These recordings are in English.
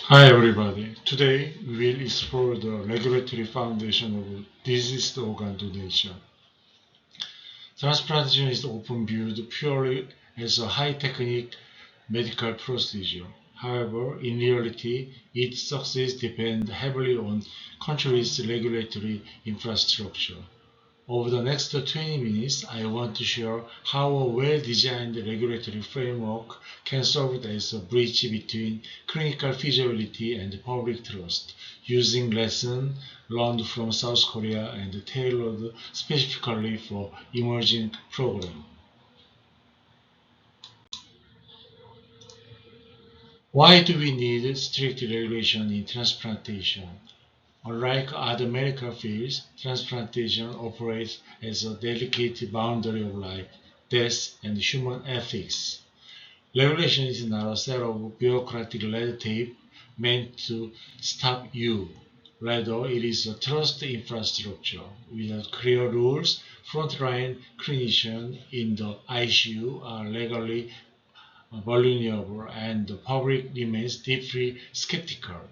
Hi everybody. Today we will explore the regulatory foundation of diseased organ donation. Transplantation is often viewed purely as a high-technique medical procedure. However, in reality, its success depends heavily on countries' regulatory infrastructure. Over the next 20 minutes, I want to share how a well-designed regulatory framework can serve as a bridge between clinical feasibility and public trust, using lessons learned from South Korea and tailored specifically for emerging programs. Why do we need strict regulation in transplantation? Unlike other medical fields, transplantation operates as a delicate boundary of life, death, and human ethics. Regulation is not a set of bureaucratic red tape meant to stop you. Rather, it is a trust infrastructure. Without clear rules, frontline clinicians in the ICU are legally vulnerable, and the public remains deeply skeptical.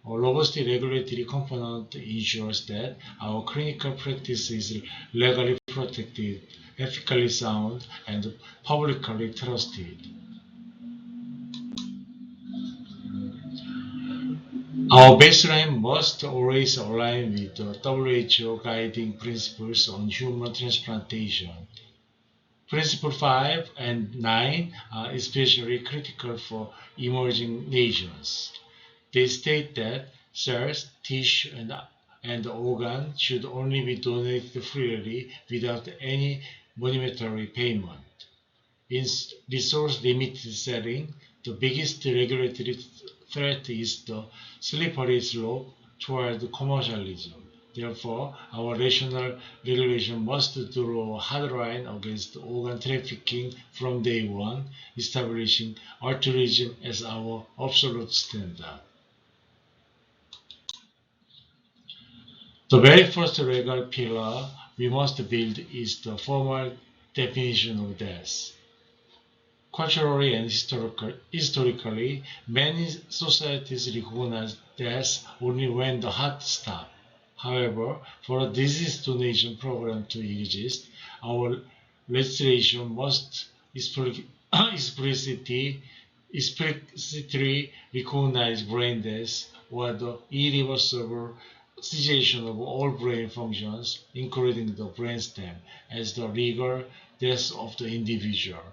A robust regulatory component ensures that our clinical practice is legally protected, ethically sound, and publicly trusted. Our baseline must always align with the WHO guiding principles on human transplantation. Principle 5 and 9 are especially critical for emerging nations. They state that cells, tissue, and organs should only be donated freely without any monetary payment. In resource-limited setting, the biggest regulatory threat is the slippery slope toward commercialism. Therefore, our national regulation must draw a hard line against organ trafficking from day one, establishing altruism as our absolute standard. The very first legal pillar we must build is the formal definition of death. Culturally and historically, many societies recognize death only when the heart stops. However, for a disease donation program to exist, our legislation must explicitly, explicitly recognize brain death or the irreversible cessation of all brain functions, including the brainstem, as the legal death of the individual.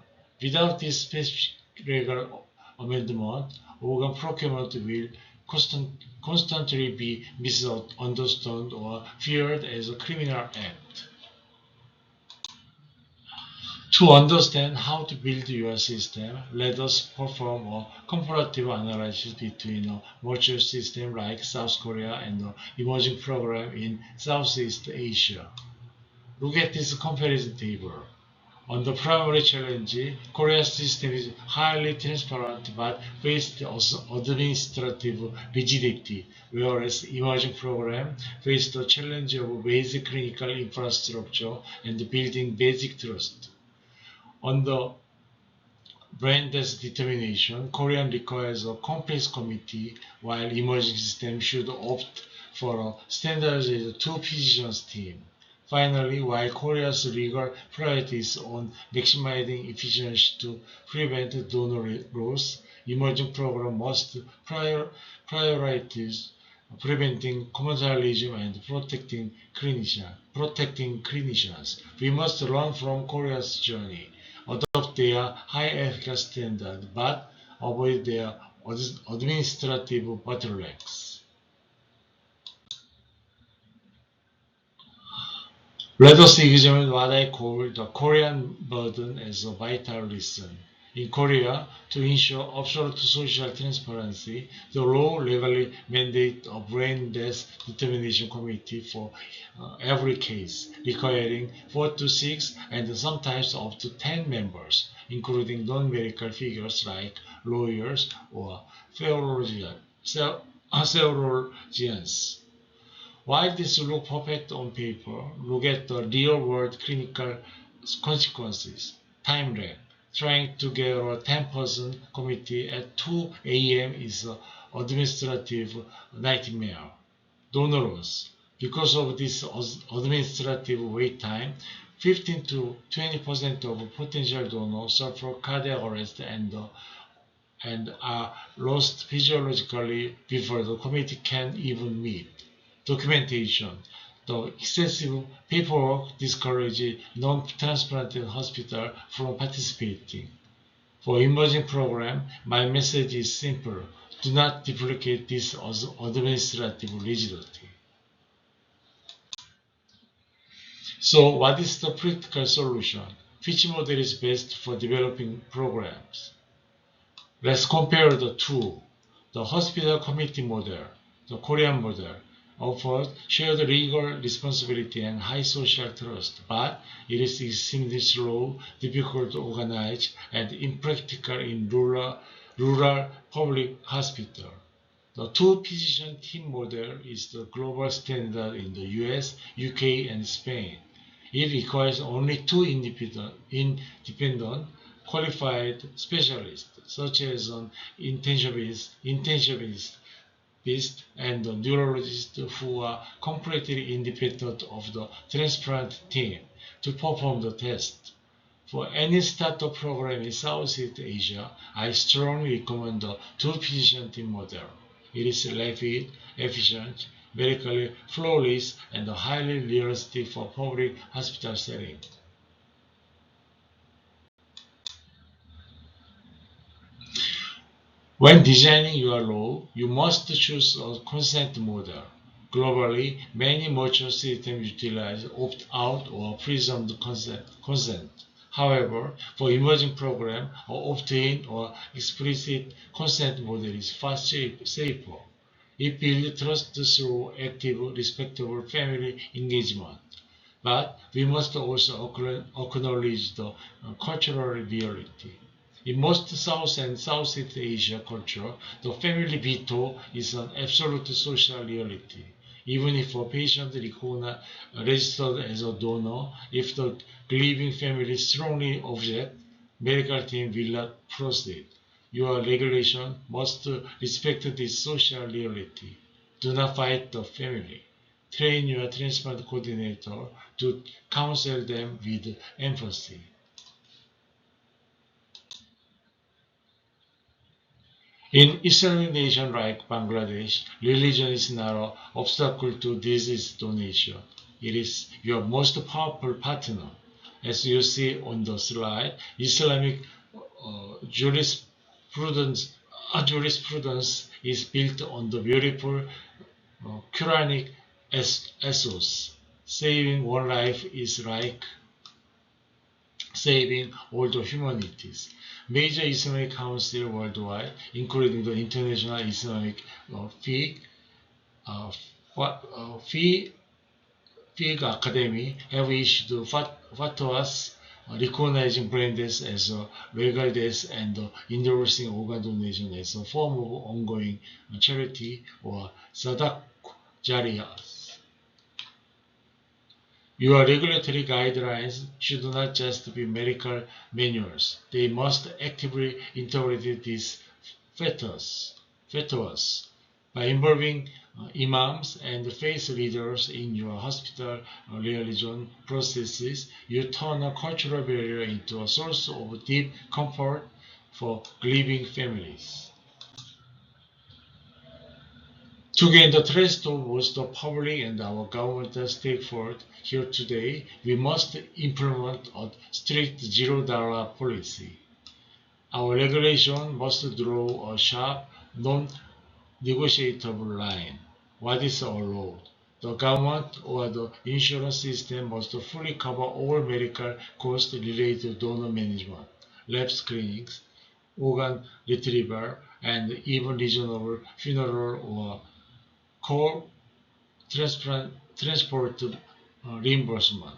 Without this specific legal amendment, organ procurement will constantly be misunderstood or feared as a criminal act. To understand how to build your system, let us perform a comparative analysis between a mature system like South Korea and an emerging program in Southeast Asia. Look at this comparison table. On the primary challenge, Korea's system is highly transparent but faced administrative rigidity, whereas emerging program faced the challenge of basic clinical infrastructure and building basic trust. On the brain death determination, Korean requires a complex committee, while emerging systems should opt for a standardized two physicians team. Finally, while Korea's legal priority is on maximizing efficiency to prevent donor loss, emerging program must prioritize preventing commercialism and protecting clinicians. We must learn from Korea's journey, adopt their high ethical standard, but avoid their administrative bottlenecks. Let us examine what I call the Korean burden as a vital lesson. In Korea, to ensure absolute social transparency, the law legally mandates a brain death determination committee for every case, requiring 4 to 6 and sometimes up to 10 members, including non-medical figures like lawyers or theologians. While this looks perfect on paper, look at the real-world clinical consequences. Time lag. trying to get a 10-person committee at 2 a.m. is an administrative nightmare. Donors. Because of this administrative wait time, 15 to 20% of potential donors suffer cardiac arrest and are lost physiologically before the committee can even meet. Documentation. The excessive paperwork discourages non-transplanted hospitals from participating. For emerging program, my message is simple. Do not duplicate this administrative rigidity. So what is the practical solution? Which model is best for developing programs? Let's compare the two. The hospital committee model, the Korean model, offers shared legal responsibility and high social trust, but it is extremely slow, difficult to organize, and impractical in rural public hospitals. The two-physician team model is the global standard in the US, UK, and Spain. It requires only two independent qualified specialists, such as an intensivist and a neurologist who are completely independent of the transplant team to perform the test. For any startup program in Southeast Asia, I strongly recommend the two-physician team model. It is rapid, efficient, medically flawless, and highly realistic for public hospital setting. When designing your law, you must choose a consent model. Globally, many mature systems utilize opt-out or presumed consent. However, for emerging programs, an opt-in or explicit consent model is far safer. It builds trust through active, respectable family engagement. But we must also acknowledge the cultural reality. In most South and Southeast Asia culture, the family veto is an absolute social reality. Even if a patient registered as a donor, if the grieving family strongly object, medical team will not proceed. Your regulation must respect this social reality. Do not fight the family. Train your transplant coordinator to counsel them with empathy. In Islamic nations like Bangladesh, religion is not an obstacle to disease donation. It is your most powerful partner. As you see on the slide, Islamic jurisprudence, jurisprudence is built on the beautiful Quranic ethos. Saving one life is like saving all the humanities. Major Islamic councils worldwide, including the International Islamic Fiqh, uh, Fiqh Academy, have issued fatwas recognizing brain death as a legal death and endorsing organ donation as a form of ongoing charity or sadaq jariyah. Your regulatory guidelines should not just be medical manuals. They must actively integrate these fatwas. By involving imams and faith leaders in your hospital religion processes, you turn a cultural barrier into a source of deep comfort for grieving families. To gain the trust of both the public and our government stakeholders here today, we must implement a strict zero-dollar policy. Our regulation must draw a sharp, non-negotiable line. What is allowed? The government or the insurance system must fully cover all medical costs related to donor management, lab screenings, organ retrieval, and even regional funeral or core transport reimbursement.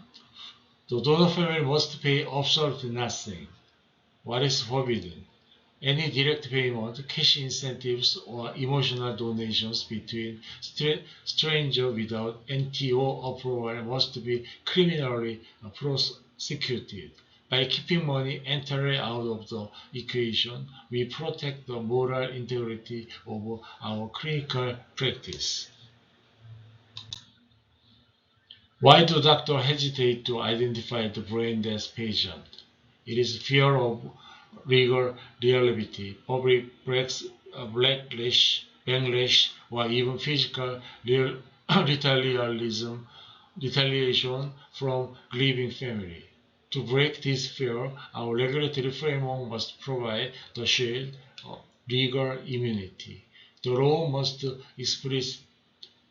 The donor family must pay absolutely nothing. What is forbidden? Any direct payment, cash incentives, or emotional donations between strangers without NTO approval must be criminally prosecuted. By keeping money entirely out of the equation, we protect the moral integrity of our clinical practice. Why do doctors hesitate to identify the brain death patient? It is fear of legal liability, public backlash, or even physical retaliation from grieving family. To break this fear, our regulatory framework must provide the shield of legal immunity. The law must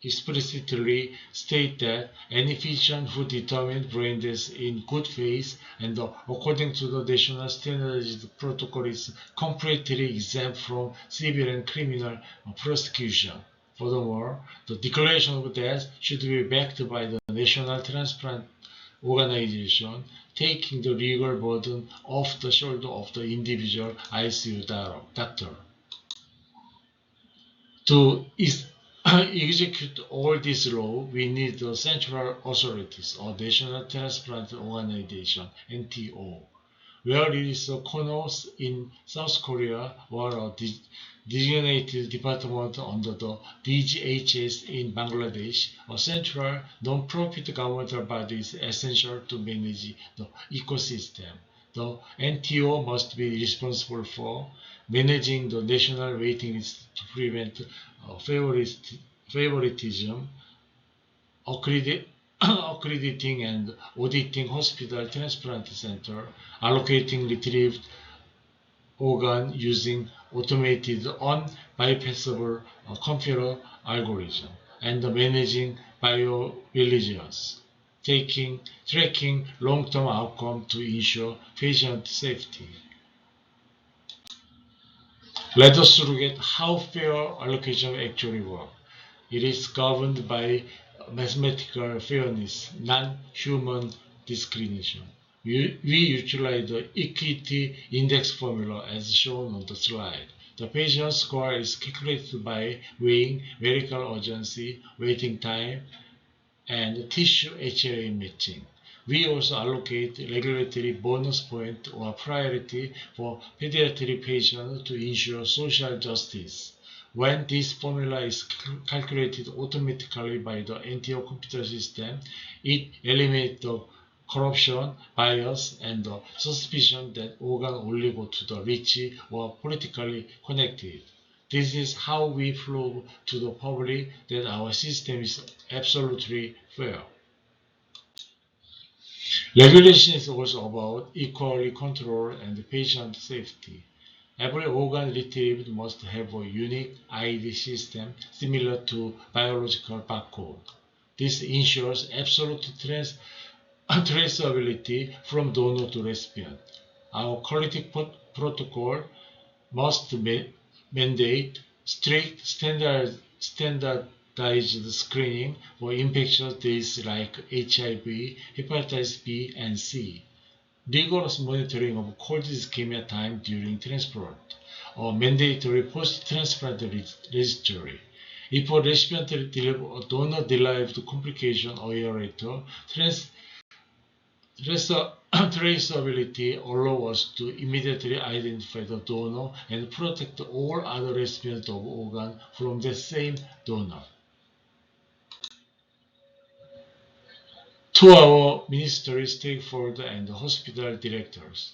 explicitly state that any physician who determines brain death in good faith and according to the national standardized protocol is completely exempt from civil and criminal prosecution. Furthermore, the declaration of death should be backed by the National Transplant Organization, taking the legal burden off the shoulder of the individual ICU doctor. To execute all this law, we need the central authorities or National Transplant Organization (NTO), where it is a corner in South Korea or a designated department under the DGHS in Bangladesh. A central non-profit governmental body is essential to manage the ecosystem. The NTO must be responsible for managing the national waiting list to prevent favoritism, accrediting and auditing hospital transplant center, allocating retrieved organ using automated unbypassable computer algorithm, and managing biovigilances, tracking long-term outcome to ensure patient safety. Let us look at how fair allocation actually works. It is governed by mathematical fairness, non-human discrimination. We utilize the equity index formula as shown on the slide. The patient score is calculated by weighing medical urgency, waiting time, and tissue HLA matching. We also allocate regulatory bonus point or priority for pediatric patients to ensure social justice. When this formula is calculated automatically by the NTO computer system, it eliminates the corruption, bias, and the suspicion that organs only go to the rich or politically connected. This is how we prove to the public that our system is absolutely fair. Regulation is also about equal control and patient safety. Every organ retrieved must have a unique ID system similar to biological barcode. This ensures absolute traceability from donor to recipient. Our quality protocol must mandate strict standardized screening for infectious diseases like HIV, hepatitis B and C, rigorous monitoring of cold ischemia time during transplant, or mandatory post-transplant registry. If a recipient delivers a donor-derived complication a year later, traceability allows us to immediately identify the donor and protect all other recipients of organ from the same donor. To our ministry stakeholders and hospital directors,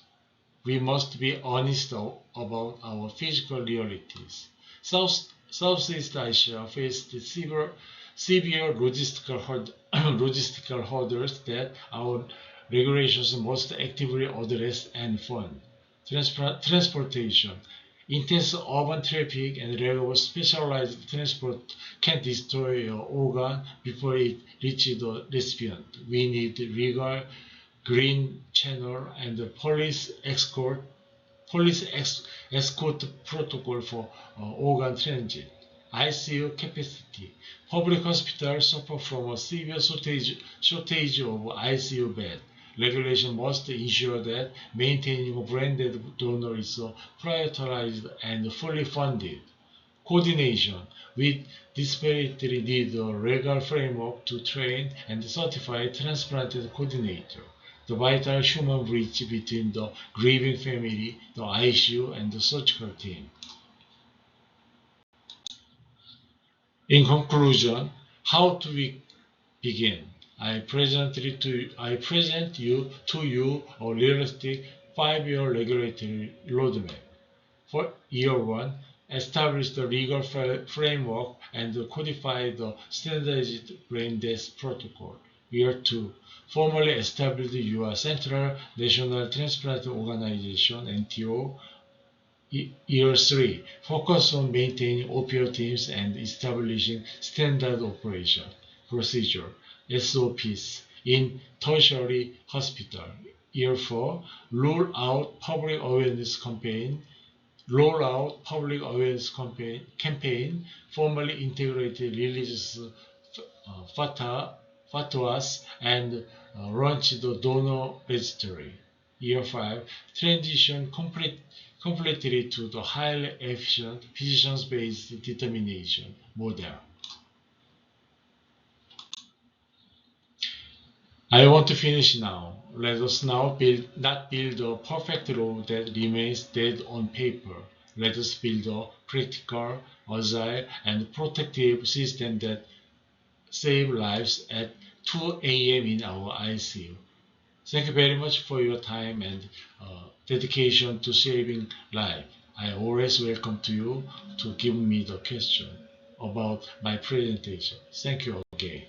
we must be honest about our physical realities. Southeast Asia faced severe logistical hurdles that our regulations must actively address and fund. Transportation. Intense urban traffic and lack of specialized transport can destroy your organ before it reaches the recipient. We need legal green channel and police escort protocol for organ transit. ICU capacity. Public hospitals suffer from a severe shortage of ICU beds. Regulation must ensure that maintaining a branded donor is prioritized and fully funded. Coordination. We desperately need a legal framework to train and certify transplanted coordinator. the vital human bridge between the grieving family, the ICU, and the surgical team. In conclusion, how do we begin? I present you a realistic 5-year regulatory roadmap. For year one, establish the legal framework and codify the standardized brain death protocol. Year two, formally establish your Central National Transplant Organization (NTO). Year three, focus on maintaining OPO teams and establishing standard operation procedure (SOPs) in tertiary hospital. Year four, roll out public awareness campaign, formally integrated religious fatwas, and launch the donor registry. Year 5, transition completely to the highly efficient physicians-based determination model. I want to finish now. Let us now not build a perfect law that remains dead on paper. Let us build a practical, agile, and protective system that saves lives at 2 a.m. in our ICU. Thank you very much for your time and dedication to saving life. I always welcome to you to give me the question about my presentation. Thank you again.